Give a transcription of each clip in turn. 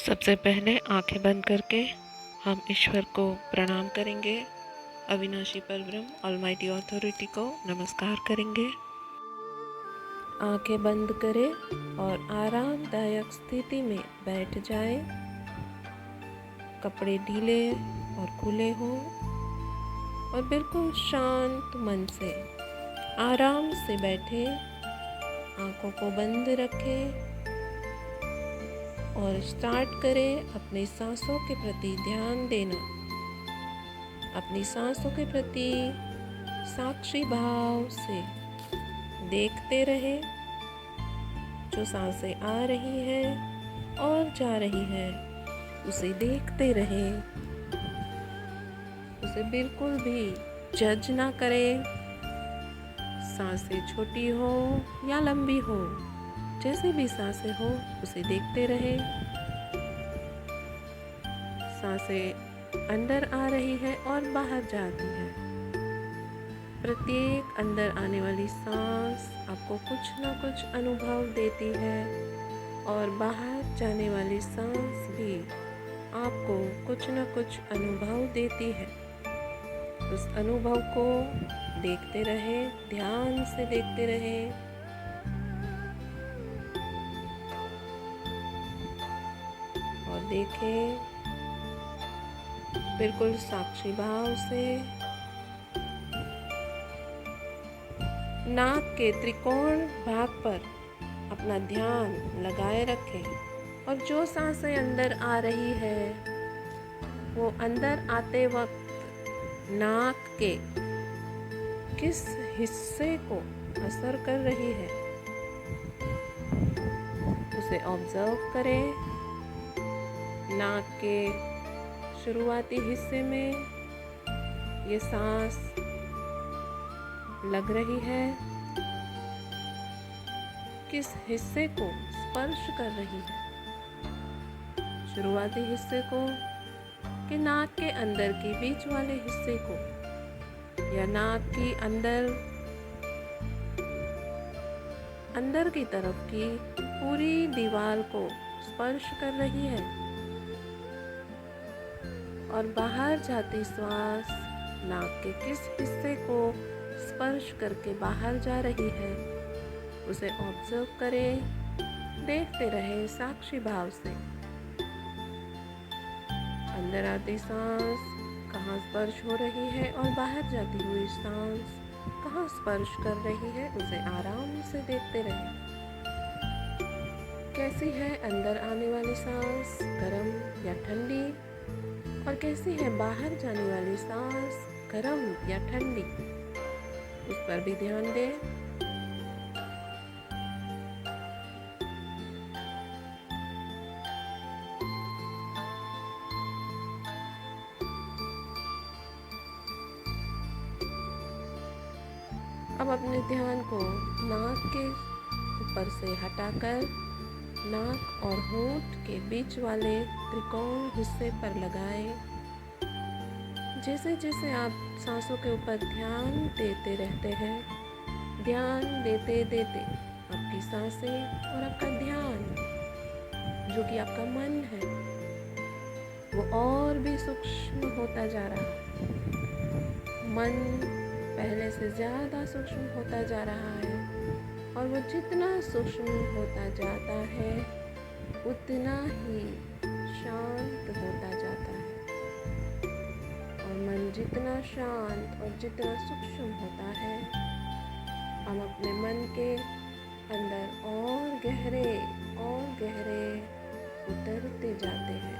सबसे पहले आंखें बंद करके हम ईश्वर को प्रणाम करेंगे। अविनाशी परब्रह्म ऑलमाइटी अथॉरिटी को नमस्कार करेंगे। आंखें बंद करें और आरामदायक स्थिति में बैठ जाएं। कपड़े ढीले और खुले हों और बिल्कुल शांत मन से आराम से बैठे। आंखों को बंद रखें और स्टार्ट करें अपनी सांसों के प्रति ध्यान देना। अपनी सांसों के प्रति साक्षी भाव से देखते रहे। जो सांसें आ रही है और जा रही है उसे देखते रहे। उसे बिल्कुल भी जज ना करें। सांसें छोटी हो या लंबी हो, जैसे भी सांसें हो उसे देखते रहे। सांसें अंदर आ रही है और बाहर जाती है। प्रत्येक अंदर आने वाली सांस आपको कुछ ना कुछ अनुभव देती है और बाहर जाने वाली सांस भी आपको कुछ ना कुछ अनुभव देती है। उस अनुभव को देखते रहे, ध्यान से देखते रहे। और देखें बिल्कुल साक्षी भाव से। नाक के त्रिकोण भाग पर अपना ध्यान लगाए रखें और जो सांसें अंदर आ रही है वो अंदर आते वक्त नाक के किस हिस्से को असर कर रही है उसे ऑब्जर्व करें। नाक के शुरुआती हिस्से में ये सांस लग रही है, किस हिस्से को स्पर्श कर रही है। शुरुआती हिस्से को कि नाक के अंदर के बीच वाले हिस्से को, या नाक की अंदर की तरफ की पूरी दीवार को स्पर्श कर रही है। और बाहर जाती श्वास नाक के किस हिस्से को स्पर्श करके बाहर जा रही है उसे ऑब्जर्व करें, देखते रहे साक्षी भाव से। अंदर आती सांस कहाँ स्पर्श हो रही है और बाहर जाती हुई सांस कहाँ स्पर्श कर रही है उसे आराम से देखते रहे। कैसी है अंदर आने वाली सांस, गर्म या ठंडी, और कैसी है बाहर जाने वाली सांस, गर्म या ठंडी, उस पर भी ध्यान दें। अब अपने ध्यान को नाक के ऊपर से हटाकर नाक और होंठ के बीच वाले त्रिकोण हिस्से पर लगाएं। जैसे जैसे आप सांसों के ऊपर ध्यान देते रहते हैं, ध्यान देते देते आपकी सांसें और आपका ध्यान, जो कि आपका मन है, वो और भी सूक्ष्म होता जा रहा है। मन पहले से ज़्यादा सूक्ष्म होता जा रहा है और वो जितना सूक्ष्म होता जाता है उतना ही शांत होता जाता है। और मन जितना शांत और जितना सूक्ष्म होता है, हम अपने मन के अंदर और गहरे उतरते जाते हैं।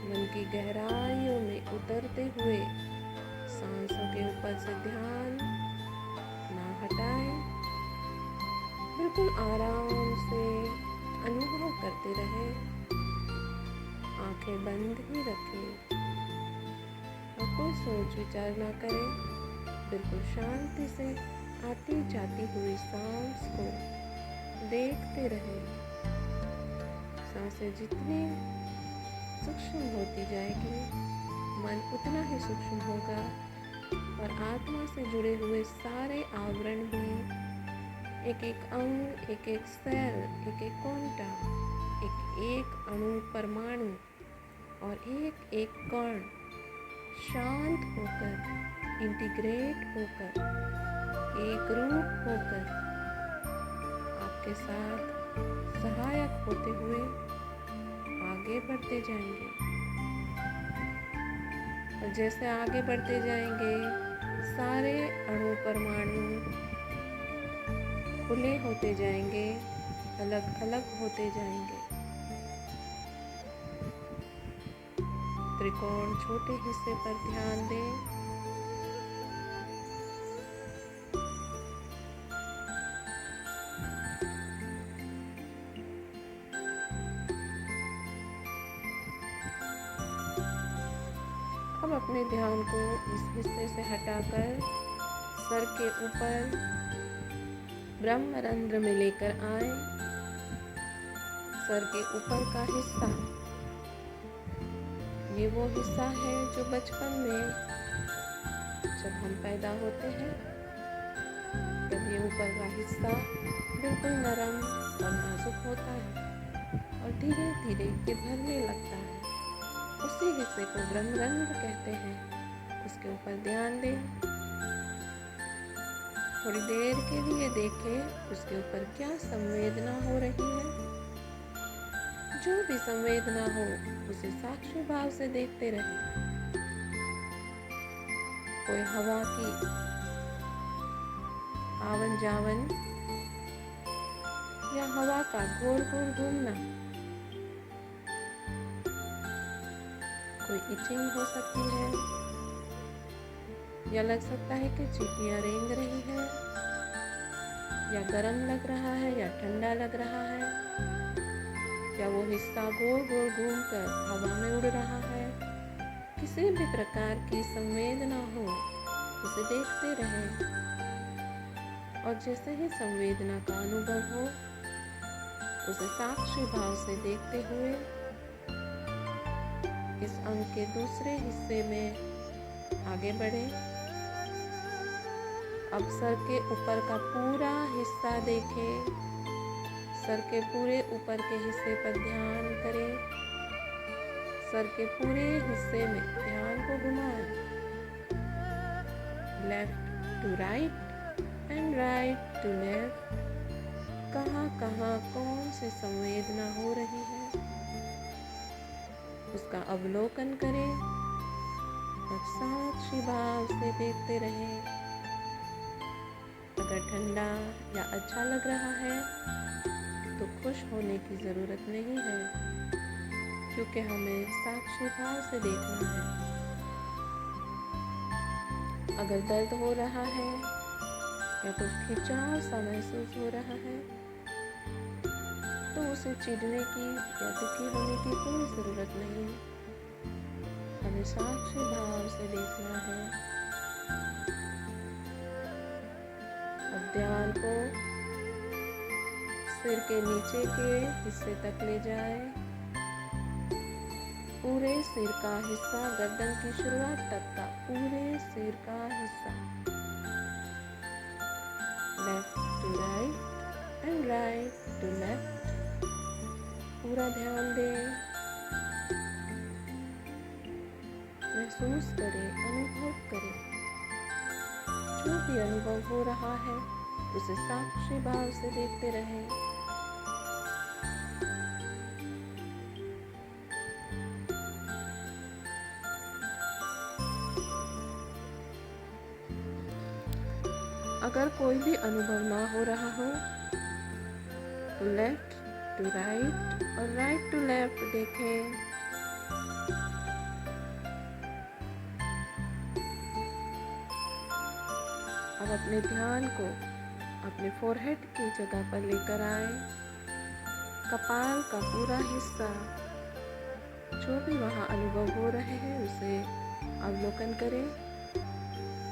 मन की गहराइयों में उतरते हुए सांसों के ऊपर से ध्यान ना हटाएं, बिल्कुल आराम से अनुभव करते रहें। आंखें बंद ही रखें और कोई सोच विचार ना करें। बिल्कुल शांति से आती जाती हुई सांस को देखते रहें। सांसें जितनी सूक्ष्म होती जाएगी, मन उतना ही सूक्ष्म होगा और आत्मा से जुड़े हुए सारे आवरण भी, एक एक अंग, एक एक सेल, एक एक कोंटा, एक एक अणु परमाणु और एक एक कण शांत होकर, इंटीग्रेट होकर, एक रूप होकर आपके साथ सहायक होते हुए आगे बढ़ते जाएंगे। और जैसे आगे बढ़ते जाएंगे, सारे अणु परमाणु खुले होते जाएंगे, अलग अलग होते जाएंगे। त्रिकोण छोटे हिस्से पर ध्यान दें। अब अपने ध्यान को इस हिस्से से हटाकर सर के ऊपर ब्रह्मरंध्र में लेकर आए। सर के ऊपर का हिस्सा, ये वो हिस्सा है जो बचपन में जब हम पैदा होते हैं तब ये ऊपर का हिस्सा बिल्कुल नरम और नाजुक होता है और धीरे धीरे ये भरने लगता है। उसी हिस्से को ब्रह्मरंध्र कहते हैं। उसके ऊपर ध्यान दें। थोड़ी देर के लिए देखें उसके ऊपर क्या संवेदना हो रही है। जो भी संवेदना हो उसे साक्षी भाव से देखते रहें। कोई हवा की आवन जावन या हवा का गोल गोल घूमना, कोई इचिंग हो सकती है, या लग सकता है कि चींटियां रेंग रही है, या गर्म लग रहा है या ठंडा लग रहा है, या वो हिस्सा गोल गोल घूमकर हवा में उड़ रहा है। किसी भी प्रकार की संवेदना हो उसे देखते रहें और जैसे ही संवेदना का अनुभव हो उसे साक्षी भाव से देखते हुए इस अंग के दूसरे हिस्से में आगे बढ़े। अब सर के ऊपर का पूरा हिस्सा देखें। सर के पूरे ऊपर के हिस्से पर ध्यान करें। सर के पूरे हिस्से में ध्यान को घुमाएं। Left to right and right to left. कहाँ कहाँ कौन सी संवेदना हो रही है उसका अवलोकन करें और साक्षी भाव से देखते रहें। अगर ठंडा या अच्छा लग रहा है तो खुश होने की ज़रूरत नहीं है, क्योंकि हमें साक्षी भाव से देखना है। अगर दर्द हो रहा है या कुछ खिंचाव सा महसूस हो रहा है तो उसे चिढ़ने की या दुखी होने की कोई ज़रूरत नहीं। हमें साक्षी भाव से देखना है। अब ध्यान को सिर के नीचे के हिस्से तक ले जाए। पूरे सिर का हिस्सा, गर्दन की शुरुआत तक का पूरे सिर का हिस्सा, left to right and right to left. पूरा ध्यान दें, महसूस करें, अनुभव करें। जो भी अनुभव हो रहा है उसे साक्षी भाव से देखते रहें। अगर कोई भी अनुभव ना हो रहा हो तो लेफ्ट टू राइट और राइट टू लेफ्ट देखें। अब अपने ध्यान को अपने फोरहेड की जगह पर लेकर आए। कपाल का पूरा हिस्सा, जो भी वहाँ अनुभव हो रहे हैं उसे अवलोकन करें।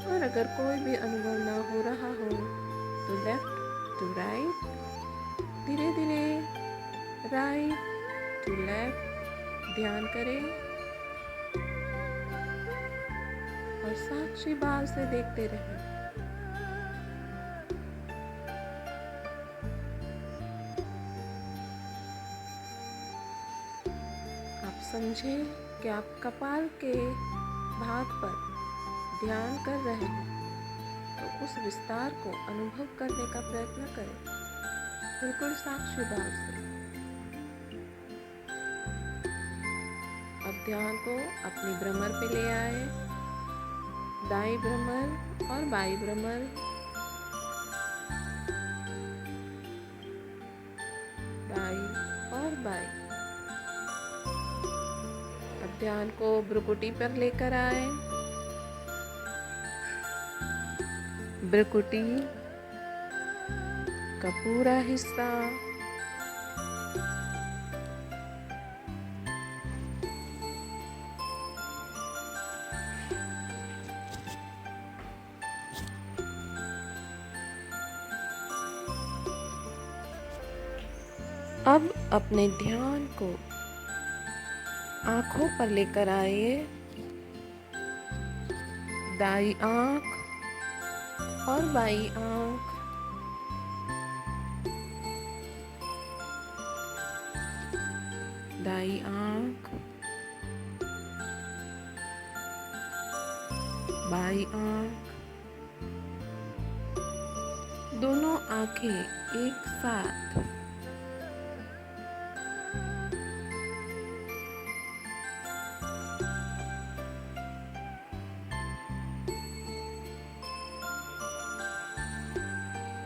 और अगर कोई भी अनुभव ना हो रहा हो तो लेफ्ट टू राइट, धीरे धीरे राइट टू लेफ्ट ध्यान करें और साक्षी भाव से देखते रहें। समझें कि आप कपाल के भाग पर ध्यान कर रहे हैं, तो उस विस्तार को अनुभव करने का प्रयत्न करें, बिल्कुल साक्षी भाव से। अब ध्यान को अपनी भ्रमर पे ले आए, दाई भ्रमर और बाई भ्रमर, दाई और बाई। अब ध्यान को भ्रुकुटी पर लेकर आए, भ्रुकुटी का पूरा हिस्सा, अब अपने ध्यान को आंखों पर लेकर आइए, दाई आंख और बाई आंख, दाई आंख, बाई आंख, दोनों आंखें एक साथ।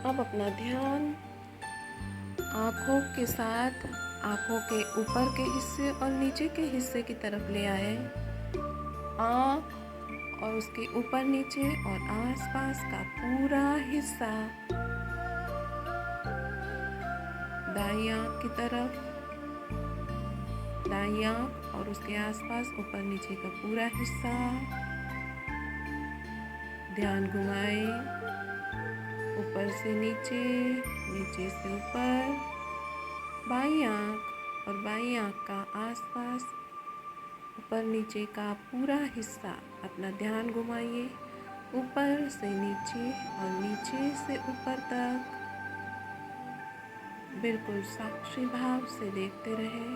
अब अपना ध्यान आँखों के साथ आँखों के ऊपर के हिस्से और नीचे के हिस्से की तरफ ले आए। आँख और उसके ऊपर नीचे और आसपास का पूरा हिस्सा दाई आँख की तरफ, दाई आँख और उसके आसपास ऊपर नीचे का पूरा हिस्सा। ध्यान घुमाए, ऊपर से नीचे, नीचे से ऊपर, बाई आँख और बाई आँख का आसपास ऊपर नीचे का पूरा हिस्सा। अपना ध्यान घुमाइए ऊपर से नीचे और नीचे से ऊपर तक, बिल्कुल साक्षी भाव से देखते रहे।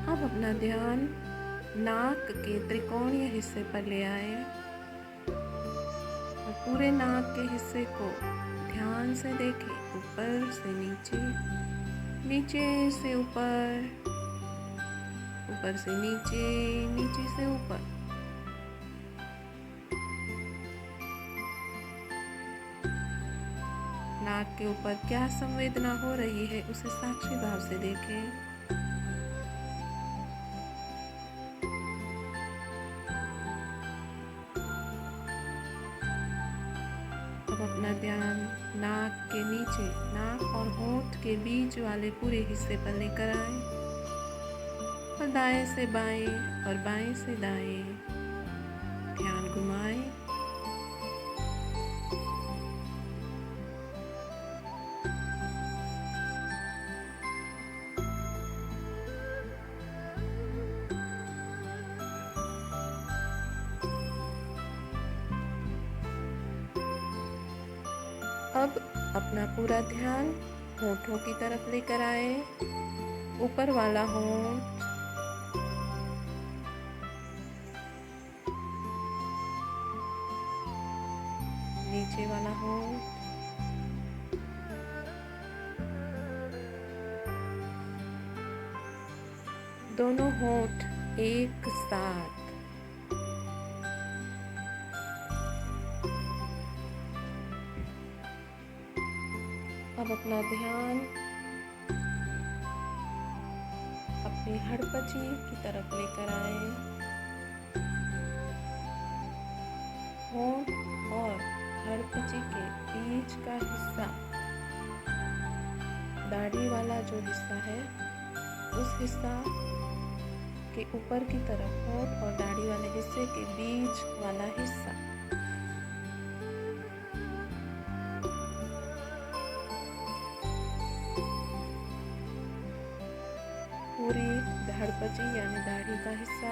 अब अपना ध्यान नाक के त्रिकोणीय हिस्से पर ले आए और पूरे नाक के हिस्से को ध्यान से देखें, ऊपर से नीचे, नीचे से ऊपर, ऊपर से नीचे, नीचे से ऊपर। नाक के ऊपर क्या संवेदना हो रही है उसे साक्षी भाव से देखें। अब अपना ध्यान नाक के नीचे, नाक और होंठ के बीच वाले पूरे हिस्से पर लेकर आए और दाएं से बाएं और बाएं से दाएं ध्यान घुमाएं। अब अपना पूरा ध्यान होठों की तरफ लेकर आए, ऊपर वाला होंठ, नीचे वाला होंठ, दोनों होंठ एक साथ। अब अपना ध्यान अपनी हड़पची की तरफ लेकर आए, होंठ और हड़पची के बीच का हिस्सा, दाढ़ी वाला जो हिस्सा है उस हिस्सा के ऊपर की तरफ, होंठ और दाढ़ी वाले हिस्से के बीच वाला हिस्सा। पूरी हड़पची यानी दाढ़ी का हिस्सा,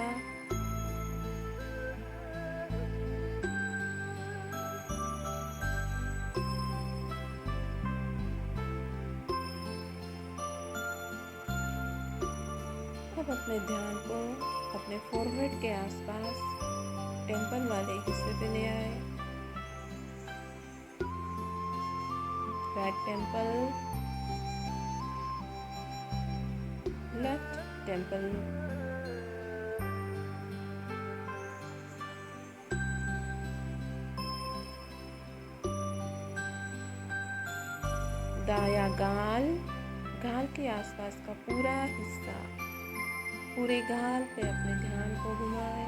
अब अपने ध्यान को अपने फोरहेड के आसपास टेम्पल वाले हिस्से पे ले आए। राइट टेम्पल, लेफ्ट टेम्पल, दाया गाल, गाल के आसपास का पूरा हिस्सा, पूरे गाल पे अपने ध्यान को घुमाए।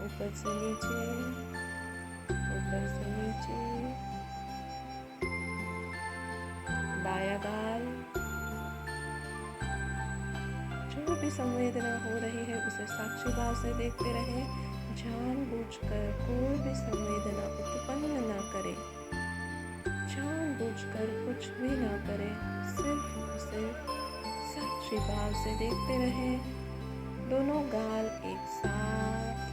ऊपर से नीचे, ऊपर से नीचे। बाया गाल, जो भी संवेदना हो रही है उसे साक्षी भाव से देखते रहे। जानबूझकर कोई भी संवेदना उत्पन्न ना करे, जानबूझकर कुछ भी ना करे, सिर्फ उसे साक्षी भाव से देखते रहे। दोनों गाल एक साथ।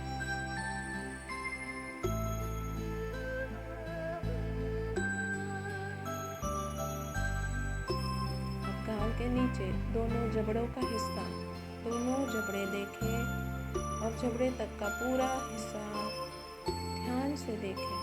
अब गाल के नीचे दोनों जबड़ों का हिस्सा, दोनों जबड़े देखें और जबड़े तक का पूरा हिस्सा ध्यान से देखें।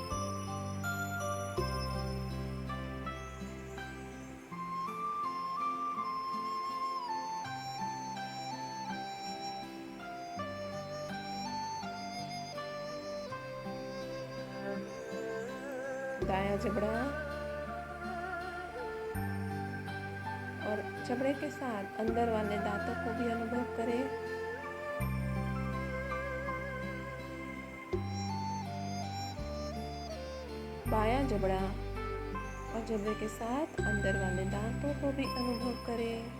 दाया जबड़ा और जबड़े के साथ अंदर वाले दांतों को भी अनुभव करें। बाया जबड़ा और जबड़े के साथ अंदर वाले दांतों को भी अनुभव करें।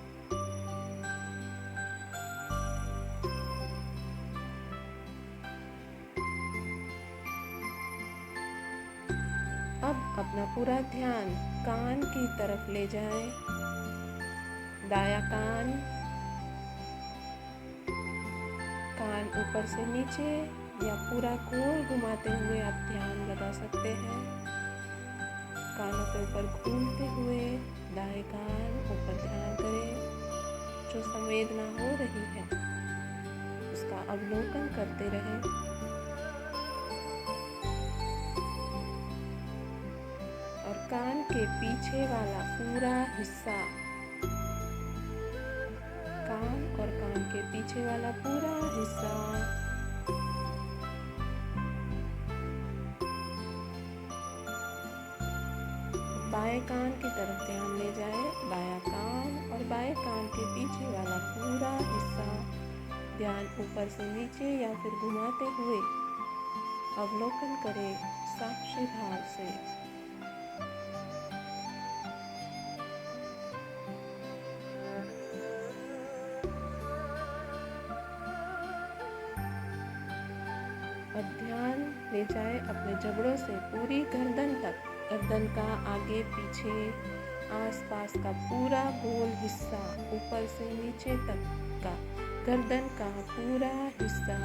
अब अपना पूरा ध्यान कान की तरफ ले जाएं। दाया कान, कान ऊपर से नीचे या पूरा गोल घुमाते हुए आप ध्यान लगा सकते हैं। कानों के ऊपर घूमते हुए दाएं कान ऊपर ध्यान करें। जो संवेदना हो रही है उसका अवलोकन करते रहें। और कान के पीछे वाला पूरा हिस्सा, कान और कान के पीछे वाला पूरा हिस्सा, बाएं कान की तरफ ध्यान ले जाए। बायां कान और बाएं कान के पीछे वाला पूरा हिस्सा ध्यान ऊपर से नीचे या फिर घुमाते हुए अवलोकन करें साक्षी भाव से। अब ध्यान ले जाए अपने जबड़ों से पूरी गर्दन तक। गर्दन का आगे पीछे आसपास का पूरा गोल हिस्सा, ऊपर से नीचे तक का गर्दन का पूरा हिस्सा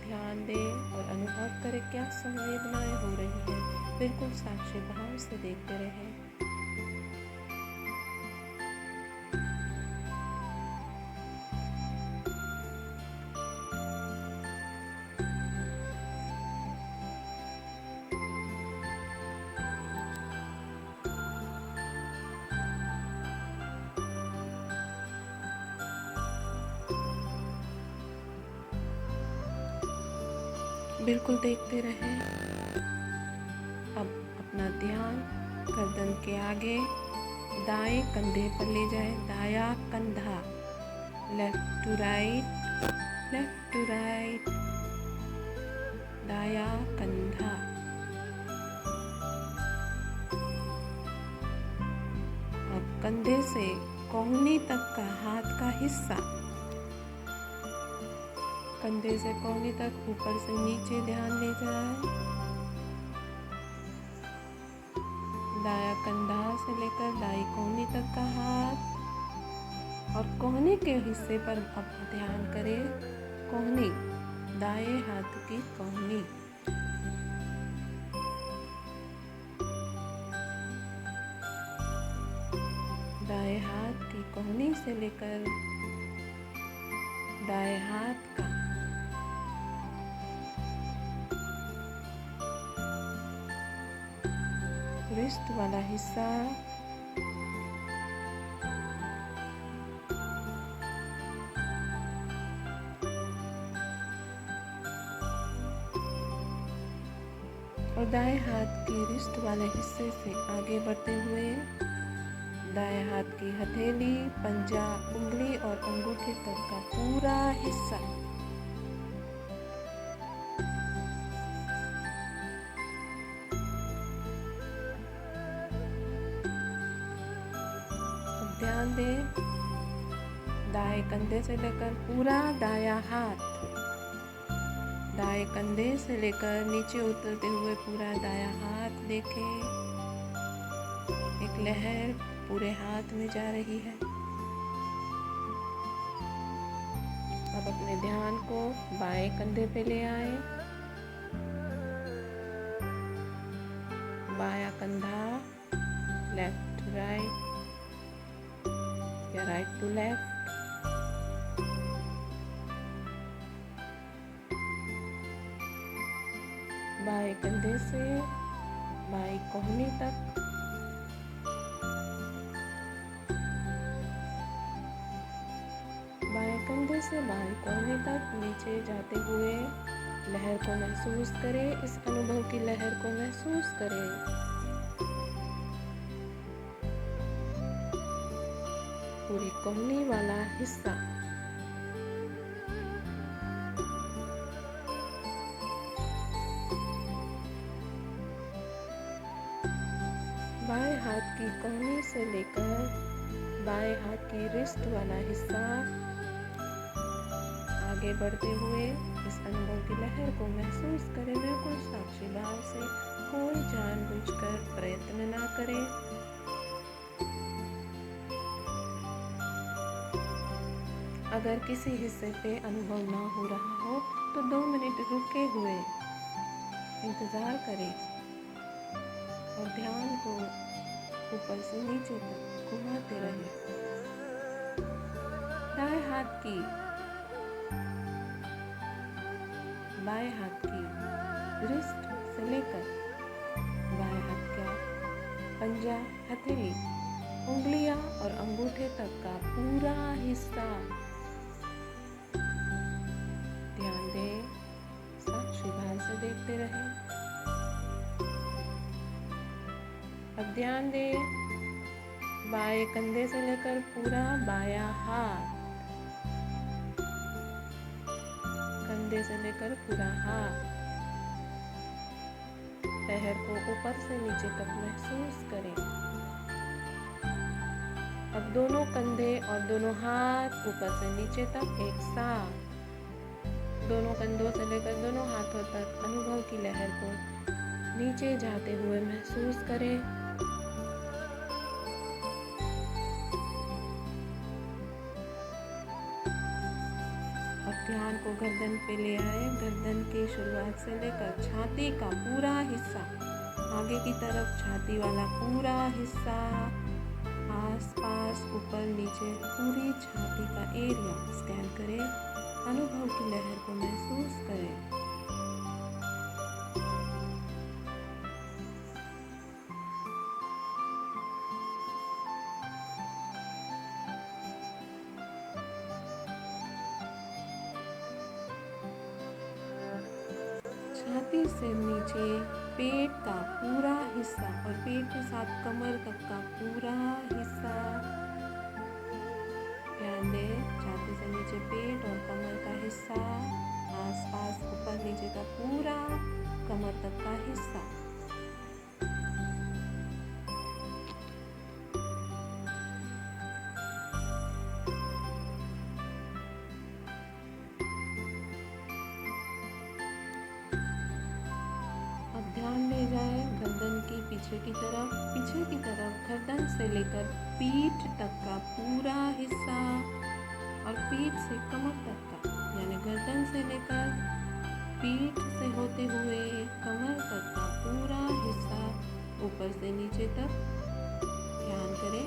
ध्यान दें और अनुभव करें क्या संवेदनाएं हो रही हैं। बिल्कुल साक्षी भाव से देखते रहें। बिल्कुल देखते रहें। अब अपना ध्यान गर्दन के आगे दाएं कंधे पर ले जाए। दाया कंधा, left to right, left to right, दाया कंधा। अब कंधे से कोहनी तक का हाथ का हिस्सा, कंधे से कोहनी तक ऊपर से नीचे ध्यान ले जाए। दाया कंधा से लेकर दाई कोहनी तक का हाथ और कोहनी के हिस्से पर अब ध्यान करें। कोहनी, दाएं हाथ की कोहनी। दाएं हाथ की कोहनी से लेकर दाएं हाथ का रिस्ट वाला हिस्सा, और दाएं हाथ के रिस्ट वाले हिस्से से आगे बढ़ते हुए दाएं हाथ की हथेली, पंजा, उंगली और अंगूठे तक का पूरा हिस्सा ध्यान दें। दाएं कंधे से लेकर पूरा दायां हाथ, दाएं कंधे से लेकर नीचे उतरते हुए पूरा दायां हाथ देखें। एक लहर पूरे हाथ में जा रही है। अब अपने ध्यान को बाएं कंधे पे ले आए। बायां कंधा लेफ्ट टू राइट या राइट टू लेफ्ट। बाएं कंधे से बाएं कोहनी तक, बाएं कंधे से बाएं कोहनी तक नीचे जाते हुए लहर को महसूस करें। इस अनुभव की लहर को महसूस करें। पूरी कोहनी वाला हिस्सा, बाएं हाथ की कोहनी से लेकर बाएं हाथ की रिस्ट वाला हिस्सा आगे बढ़ते हुए इस अनुभव की लहर को महसूस करें। बिल्कुल साक्षी भाव से, कोई जानबूझकर प्रयत्न ना करें। अगर किसी हिस्से पे अनुभव ना हो रहा हो तो 2 मिनट रुके हुए इंतज़ार करें और ध्यान को ऊपर से नीचे तक घुमाते रहें। दाएं हाथ की, बाएं हाथ की रिस्ट से लेकर बाएं हाथ का पंजा, हथेली, उंगलियां और अंगूठे तक का पूरा हिस्सा ध्यान दें। साक्षी भाव से देखते रहें। अब ध्यान दें, बाएं कंधे से लेकर पूरा बायां हाथ, कंधे से लेकर पूरा हाथ, पैर को ऊपर से नीचे तक महसूस करें। अब दोनों कंधे और दोनों हाथ ऊपर से नीचे तक एक साथ, दोनों कंधों से लेकर दोनों हाथों तक अनुभव की लहर को नीचे जाते हुए महसूस करें। ध्यान को गर्दन पे ले आए। गर्दन की शुरुआत से लेकर छाती का पूरा हिस्सा, आगे की तरफ छाती वाला पूरा हिस्सा, आसपास ऊपर नीचे पूरी छाती का एरिया स्कैन करें। अनुभव की लहर को महसूस करें। छाती से नीचे पेट का पूरा हिस्सा और पेट के साथ कमर तक का पूरा हिस्सा ध्यान दें। छाती से नीचे पेट और कमर का हिस्सा, आसपास ऊपर नीचे का पूरा कमर तक का हिस्सा। ध्यान ले जाए गर्दन की पीछे की तरफ गर्दन से लेकर पीठ तक का पूरा हिस्सा और पीठ से कमर तक का, यानी गर्दन से लेकर पीठ से होते हुए कमर तक का पूरा हिस्सा ऊपर से नीचे तक ध्यान करें।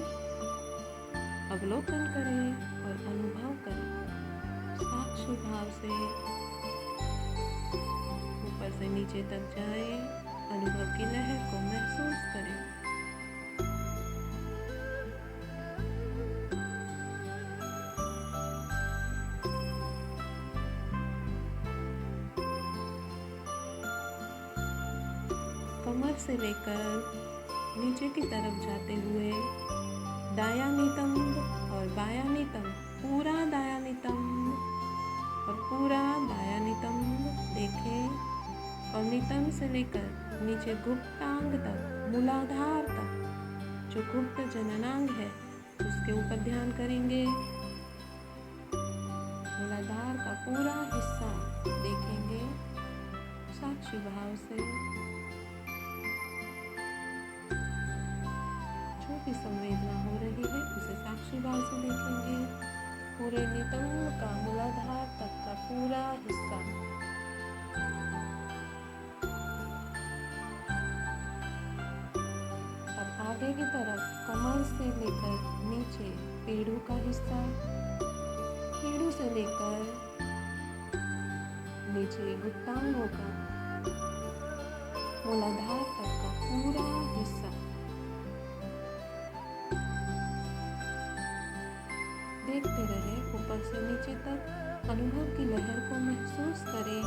अवलोकन करें और अनुभव करें। साक्षी भाव से ऊपर से नीचे तक जाए, अनुभव की लहर को महसूस करें। कमर से लेकर नीचे की तरफ जाते हुए दायां नितंब और बायां नितंब, पूरा दायां नितंब और पूरा बायां नितंब देखें और नितंब से लेकर नीचे गुप्तांग तक, मूलाधार तक, जो गुप्त जननांग है उसके ऊपर ध्यान करेंगे। मूलाधार का पूरा हिस्सा देखेंगे साक्षी भाव से। जो भी संवेदना हो रही है उसे साक्षी भाव से देखेंगे। पूरे नितंब का मूलाधार तक का पूरा हिस्सा। अब आगे की तरफ कमर से लेकर नीचे पेड़ों का हिस्सा, पेड़ों से लेकर नीचे गुप्तांगों का मूलाधार तक का पूरा हिस्सा। देखते रहे ऊपर से नीचे तक, अनुभव की लहर को महसूस करें।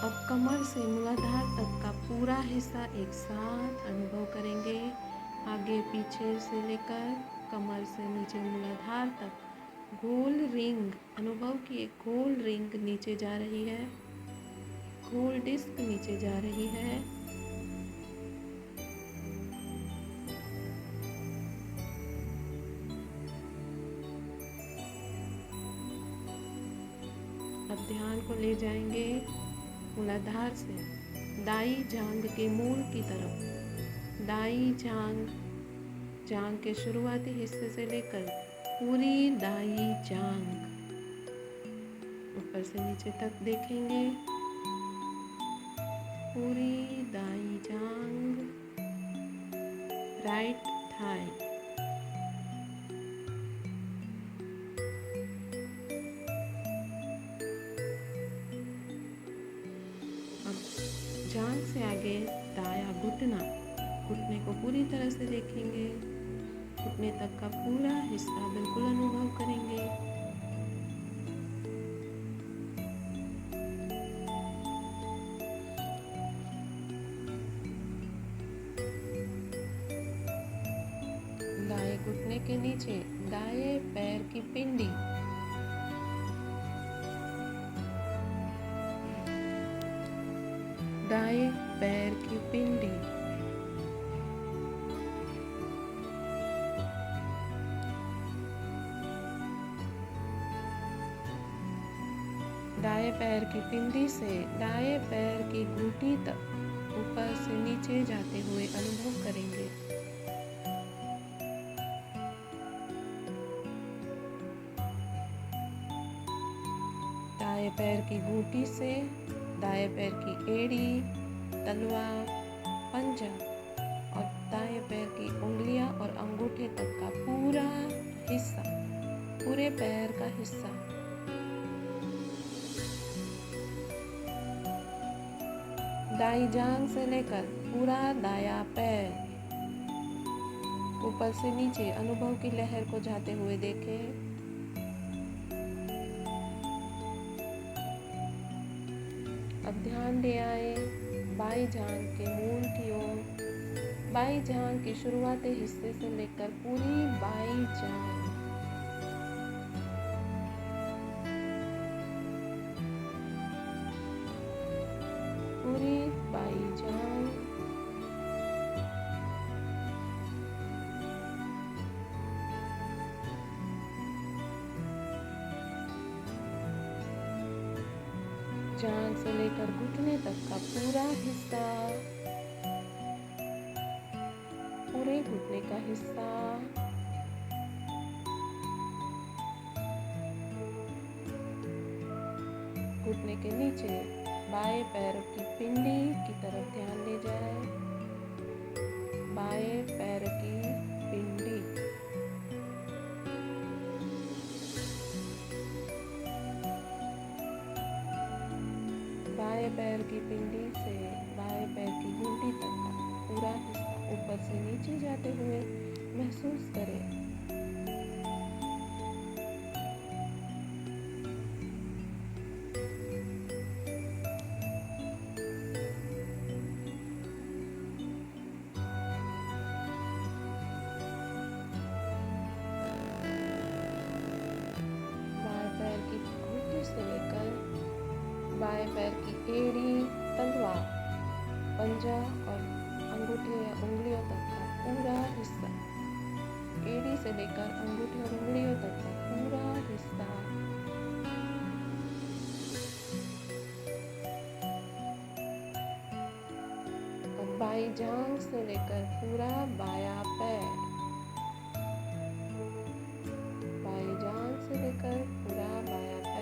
अब कमर से मूलाधार तक का पूरा हिस्सा एक साथ अनुभव करेंगे। आगे पीछे से लेकर कमर से नीचे मूलाधार तक गोल रिंग, अनुभव की एक गोल रिंग नीचे जा रही है, गोल डिस्क नीचे जा रही है। अब ध्यान को ले जाएंगे मूलाधार से दाई जांघ के मूल की तरफ। दाई जांघ, जांघ के शुरुआती हिस्से से लेकर पूरी दाई जांघ ऊपर से नीचे तक देखेंगे। पूरी दाई जांघ, राइट थाई। अब जांघ से आगे दाया घुटना, घुटने को पूरी तरह से देखेंगे। घुटने तक का पूरा हिस्सा बिल्कुल अनुभव करेंगे। दाएं घुटने के नीचे दाएं पैर की पिंडी, दाएं पैर की पिंडी। दाएं पैर की पिंडी से दाएं पैर की घुंटी तक ऊपर से नीचे जाते हुए अनुभव करेंगे। दाएं पैर की घुंटी से दाएं पैर की एड़ी, तलवा, पंजा और दाएं पैर की उंगलियां और अंगूठे तक का पूरा हिस्सा, पूरे पैर का हिस्सा। दाई जांघ से लेकर पूरा दाया पैर ऊपर से नीचे अनुभव की लहर को जाते हुए देखें। अब ध्यान ले आए बाई जांघ के मूल की ओर। बाई जांघ के शुरुआती हिस्से से लेकर पूरी बाई जांघ, पूरी बाई जांघ, जांघ से लेकर घुटने तक का पूरा हिस्सा, पूरे घुटने का हिस्सा। घुटने के नीचे बाएं पैर की पिंडी की तरफ ध्यान ले जाए। बाएं पैर की पिंडी, बाएं पैर की पिंडी से बाएं पैर की घुंडी तक का पूरा हिस्सा ऊपर से नीचे जाते हुए महसूस करें। से लेकर बाएं पैर की एड़ी, तलवा, पंजा और अंगूठे या उंगलियों तक का पूरा हिस्सा, एड़ी से लेकर अंगूठे और उंगलियों तक का पूरा हिस्सा, और बाईं जांघ से लेकर पूरा बायां पैर, बाईं जांघ से लेकर पूरा बायां पैर।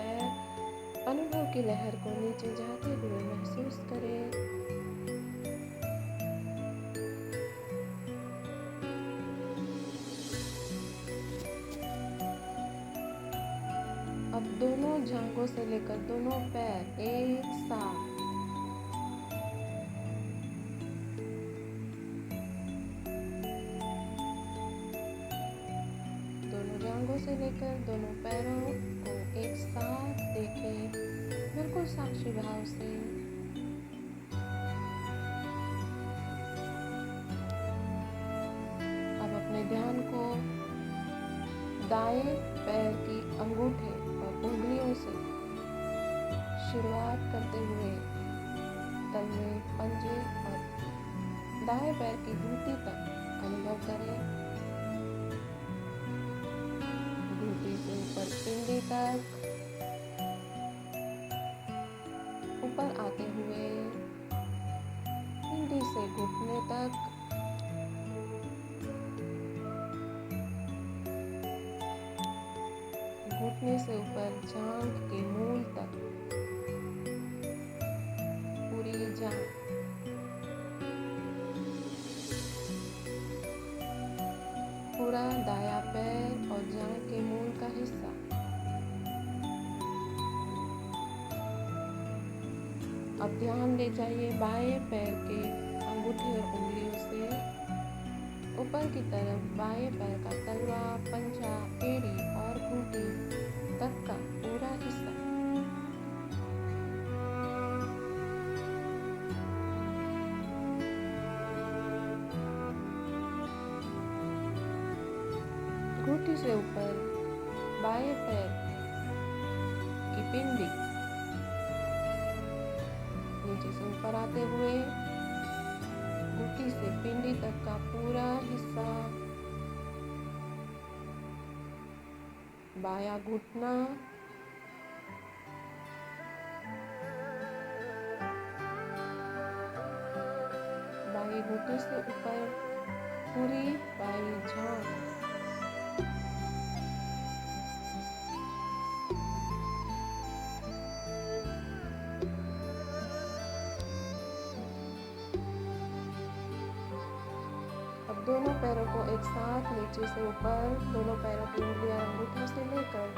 अनुभव की लहर को नीचे जाते हुए महसूस करें। अब दोनों जांघों से लेकर दोनों पैर एक साथ, दोनों जांघों से लेकर दोनों पैरों को एक साथ देखें, बिल्कुल साक्षी भाव से। अब अपने ध्यान को दाएं पैर की अंगूठे और उंगलियों से शुरुआत करते हुए तलवे, पंजे और दाएं पैर की घुंटी तक अनुभव करें। घुंटी से ऊपर पिंडी तक, ऊपर आते हुए पिंडी से घुटने तक, घुटने से ऊपर जांघ के मूल तक, पूरी जांघ, पूरा दायां पैर और जांघ के मूल का हिस्सा। अब ध्यान ले जाइए बाएं पैर के अंगूठे और उंगलियों से ऊपर की तरफ बाएं पैर का तलवा, पंजा, एड़ी और घुंटी तक का पूरा हिस्सा। घुंटी से ऊपर बाएं पैर की पिंडी, नीचे से ऊपर आते हुए घुंटी से पिंडी तक का पूरा हिस्सा। बायां घुटना, बाई घुंटी से ऊपर पूरी बाई जांघ, दोनों पैरों को एक साथ नीचे से ऊपर, दोनों पैरों की उंगलियां अंगूठों से लेकर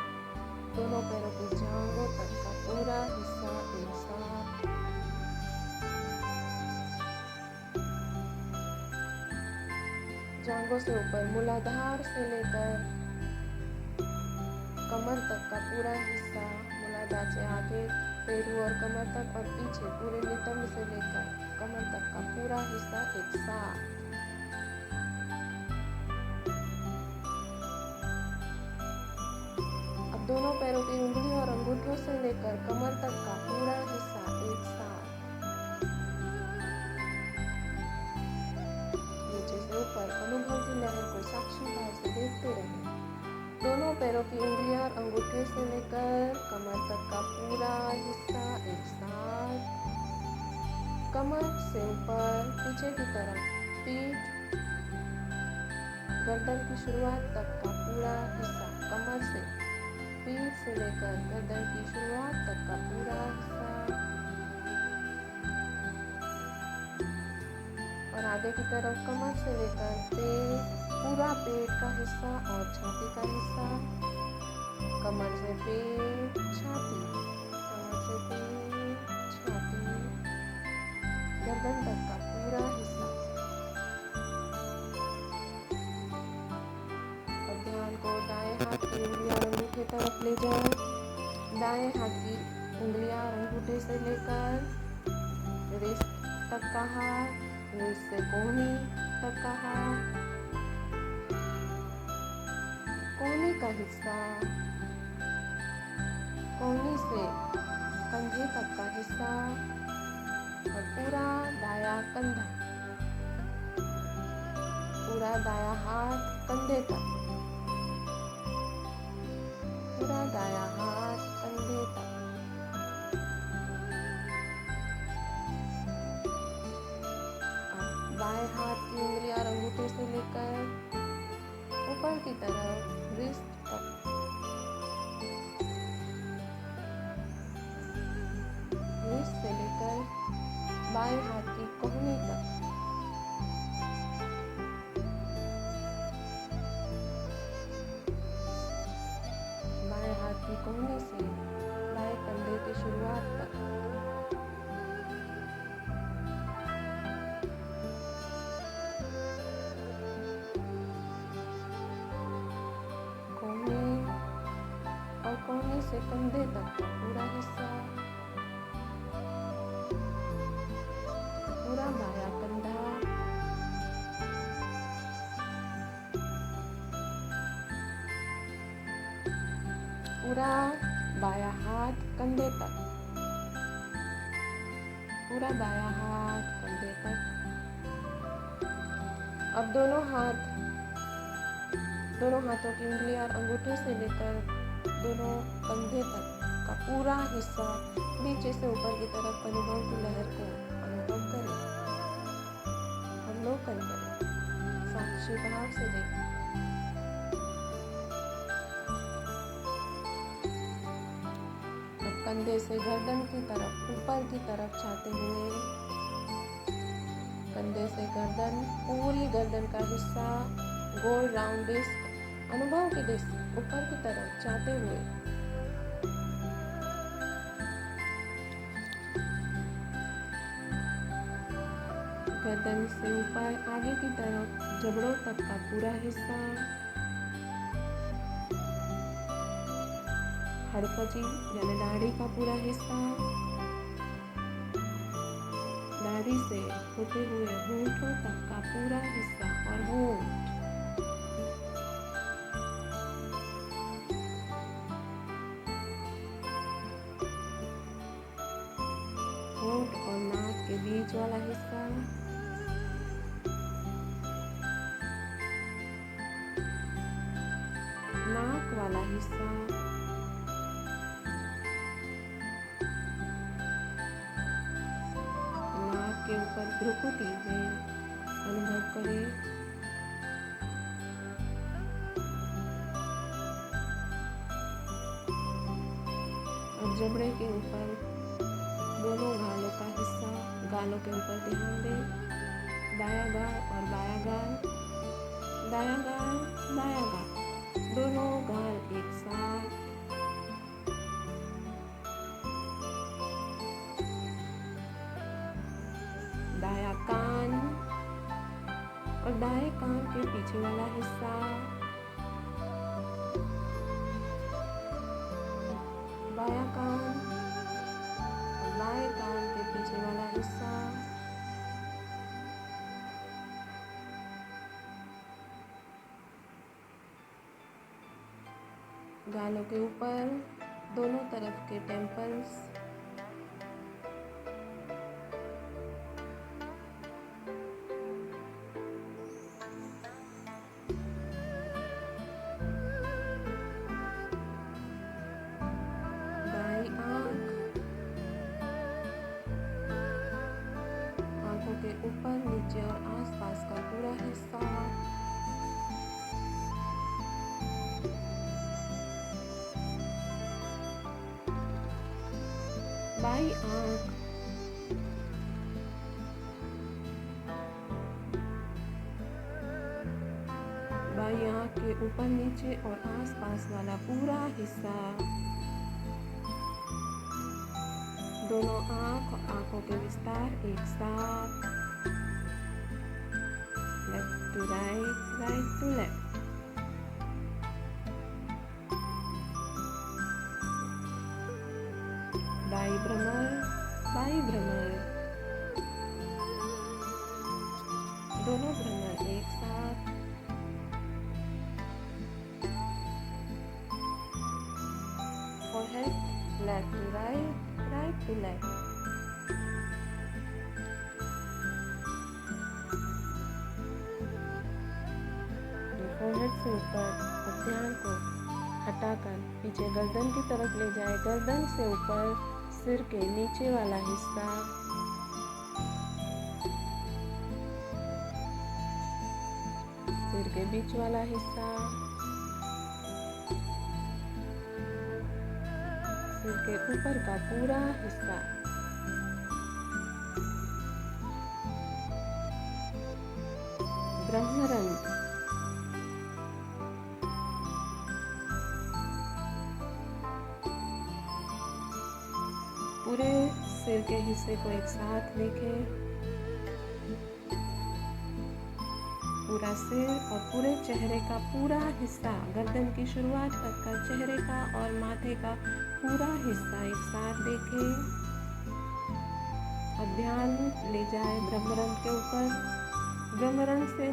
दोनों पैरों की जांघों तक का पूरा हिस्सा एक साथ। जांघों से ऊपर मूलाधार से लेकर कमर तक का पूरा हिस्सा, मूलाधार से आगे पेरू और कमर तक और पीछे पूरे नितंब से लेकर कमर तक का पूरा हिस्सा एक साथ। दोनों पैरों की उंगलियों और अंगूठों से लेकर कमर तक का पूरा हिस्सा एक साथ। नीचे से ऊपर अनुभव की लहर को साक्षी भाव से देखते रहें। दोनों पैरों की उंगलियां और अंगूठे से लेकर कमर तक का पूरा हिस्सा एक साथ। कमर से ऊपर पीछे की तरफ पीठ, गर्दन की शुरुआत तक का पूरा हिस्सा कमर से पीठ से लेकर गर्दन की शुरुआत तक का पूरा हिस्सा और आगे की तरफ कमर से लेकर पेट, पूरा पेट का हिस्सा और छाती का हिस्सा, कमर से पेट, छाती, कमर से पेट, छाती, गर्दन तक का पूरा हिस्सा। अब ध्यान को दाएं हाथ की उंगलियां अंगूठे तरफ ले जाओ। दाएं हाथ की उंगलियां अंगूठे से लेकर रिस्ट तक का हाथ, रिस्ट से कोहनी तक का हाथ, कोहनी का हिस्सा, कोहनी से कंधे तक का हिस्सा और पूरा दायां कंधा, पूरा दायां हाथ कंधे तक, पूरा दायां हाथ कंधे तक। बाएं हाथ की उंगलियां अंगूठे से लेकर ऊपर की तरफ रिस्ट तक, रिस्ट से लेकर बाएं हाथ की कोहनी तक, बाएं हाथ की कोहनी से बाएं कंधे की शुरुआत तक, कोहनी से कंधे तक का पूरा हिस्सा, पूरा बायां कंधा, पूरा बायां हाथ कंधे तक, पूरा बायां हाथ कंधे तक। अब दोनों हाथों की उंगलियां अंगूठे से लेकर दोनों कंधे तक का पूरा हिस्सा नीचे से ऊपर की तरफ अनुभव की लहर को अनुभव करें, अवलोकन करें, साक्षी भाव से देखें। अब कंधे से गर्दन की तरफ ऊपर की तरफ जाते हुए कंधे से गर्दन, पूरी गर्दन का हिस्सा, गोल राउंड डिस्क, अनुभव की डिस्क ऊपर की तरफ जाते हुए गर्दन से ऊपर आगे की तरफ जबड़ों तक का पूरा हिस्सा, हड़पची यानी दाढ़ी का पूरा हिस्सा, दाढ़ी से होते हुए होंठों तक का पूरा हिस्सा और होंठ, होंठ और नाक के बीच वाला हिस्सा, नाक वाला हिस्सा, नाक के ऊपर भ्रुकुटी में अनुभव करें, और जबड़े के ऊपर दोनों गालों का हिस्सा, गालों के ऊपर ध्यान दें, दायां गाल और बायां गाल, दायां गाल, बायां गाल, दोनों गाल एक साथ, दायां कान और दाएं कान के पीछे वाला हिस्सा, बायां कान और बाएं कान के पीछे वाला हिस्सा, गालों के ऊपर दोनों तरफ के टेम्पल्स, दाईं आंख, आंखों के ऊपर नीचे और आसपास का पूरा हिस्सा, बाई आंख, बाई आंख के ऊपर नीचे और आसपास वाला पूरा हिस्सा, दोनों आंख और आंखों के विस्तार एक साथ, left to right, right to left. बाई भ्रमर, बाई भ्रमर, दोनों भ्रमर एक साथ, forehead, left to right, right to left. Forehead से ऊपर ध्यान को हटाकर पीछे गर्दन की तरफ ले जाए। गर्दन से ऊपर सिर के नीचे वाला हिस्सा, सिर के बीच वाला हिस्सा, सिर के ऊपर का पूरा हिस्सा, ब्रह्मरंध्र, पूरे सिर के हिस्से को एक साथ देखें। पूरा सिर और पूरे चेहरे का पूरा हिस्सा, गर्दन की शुरुआत तक का चेहरे का और माथे का पूरा हिस्सा एक साथ देखें और ध्यान ले जाए ब्रह्मरंध्र के ऊपर। ब्रह्मरंध्र से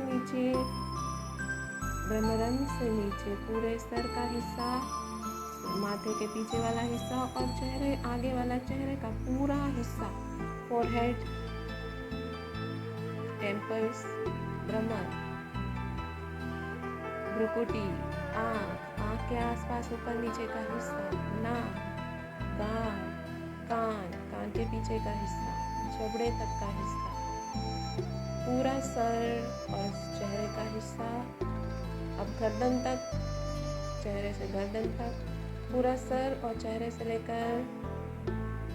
नीचे पूरे सर का हिस्सा, माथे के पीछे वाला हिस्सा और चेहरे आगे वाला चेहरे का पूरा हिस्सा, फोरहेड, टेम्पल्स, भ्रमर, भ्रुकुटी, आँख के आसपास ऊपर नीचे का हिस्सा, नाक, गाल, कान के पीछे का हिस्सा, जबड़े तक का हिस्सा, पूरा सर और चेहरे का हिस्सा। अब गर्दन तक, चेहरे से गर्दन तक, पूरा सर और चेहरे से लेकर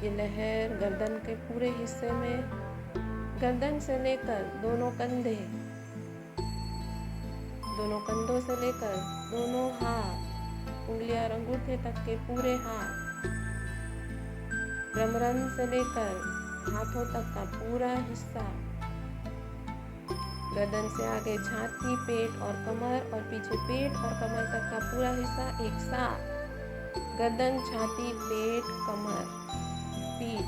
ये लहर गर्दन के पूरे हिस्से में, गर्दन से लेकर दोनों कंधे, दोनों कंधों से लेकर दोनों हाथ, उंगलियां और अंगूठे तक के पूरे हाथ, ब्रह्मरंध्र से लेकर हाथों तक का पूरा हिस्सा, गर्दन से आगे छाती, पेट और कमर और पीछे पेट और कमर तक का पूरा हिस्सा एक साथ, गर्दन, छाती, पेट, कमर, पीठ,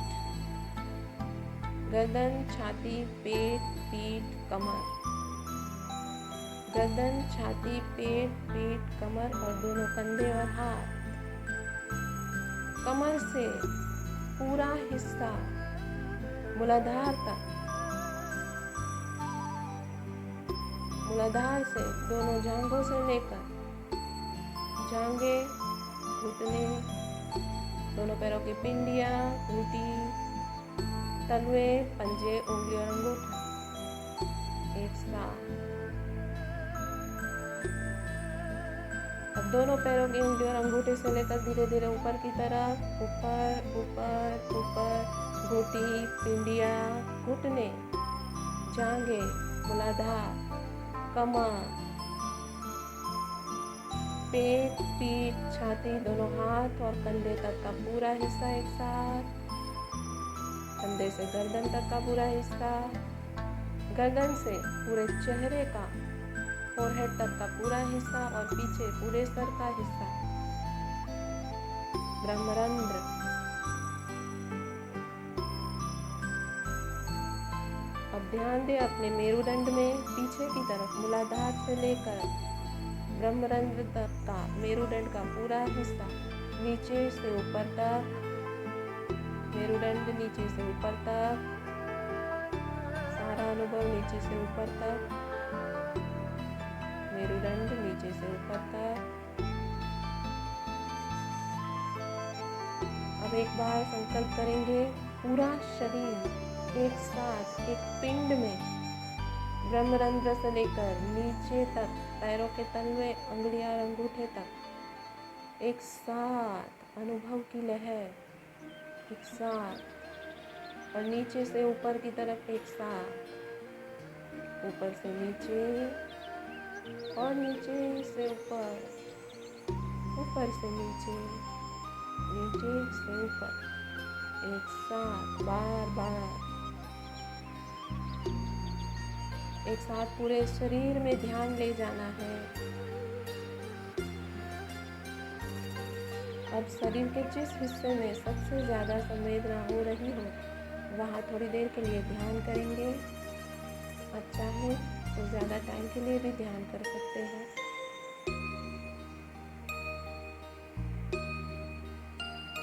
गर्दन, छाती, पेट, पीठ, कमर, गर्दन, छाती, पेट, पीठ, कमर और दोनों कंधे और हाथ, कमर से पूरा हिस्सा मूलाधार तक, मूलाधार से दोनों जांघों से लेकर जांघे, घुटने, दोनों पैरों की पिंडियां, घुटी, तलवे, पंजे, उंगली और अंगूठा एक साथ। अब दोनों पैरों की उंगली और अंगूठे से लेकर धीरे धीरे ऊपर की तरफ, ऊपर ऊपर ऊपर, घुटी, पिंडियां, घुटने, जांघे, मूलाधार, कमर, पेट, पीठ, छाती, दोनों हाथ और कंधे तक का पूरा हिस्सा एक साथ, कंधे से गर्दन तक का पूरा हिस्सा, गर्दन से पूरे चेहरे का, फोरहेड तक का पूरा हिस्सा और पीछे पूरे सर का हिस्सा, ब्रह्मरंध्र। अब ध्यान दें अपने मेरुदंड में, पीछे की तरफ मूलाधार से लेकर ब्रह्मरंध्र तक का मेरुदंड का पूरा हिस्सा, नीचे से ऊपर तक, मेरुदंड नीचे से ऊपर तक, सारा अनुभव नीचे से ऊपर तक, मेरुदंड नीचे से ऊपर तक। अब एक बार संकल्प करेंगे, पूरा शरीर एक साथ एक पिंड में, ब्रह्मरंध्र से लेकर नीचे तक, पैरों के तलवे, अंगुलियां अंगूठे तक एक साथ अनुभव की लहर, एक साथ, और नीचे से ऊपर की तरफ एक साथ, ऊपर से नीचे और नीचे से ऊपर, ऊपर से नीचे, नीचे से ऊपर, एक साथ बार बार। एक साथ पूरे शरीर में ध्यान ले जाना है। अब शरीर के जिस हिस्से में सबसे ज़्यादा संवेदना हो रही हो वहाँ थोड़ी देर के लिए ध्यान करेंगे। आप चाहें तो ज़्यादा टाइम के लिए भी ध्यान कर सकते हैं।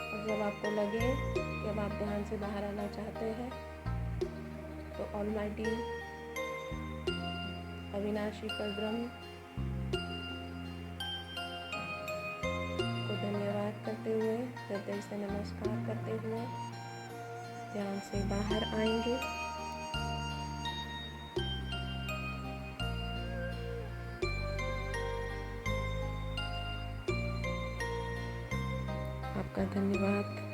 और जब आपको लगे कि अब आप ध्यान से बाहर आना चाहते हैं तो ऑलमाइटी अविनाशी परब्रह्म को धन्यवाद करते हुए, हृदय से नमस्कार करते हुए ध्यान से बाहर आएंगे। आपका धन्यवाद।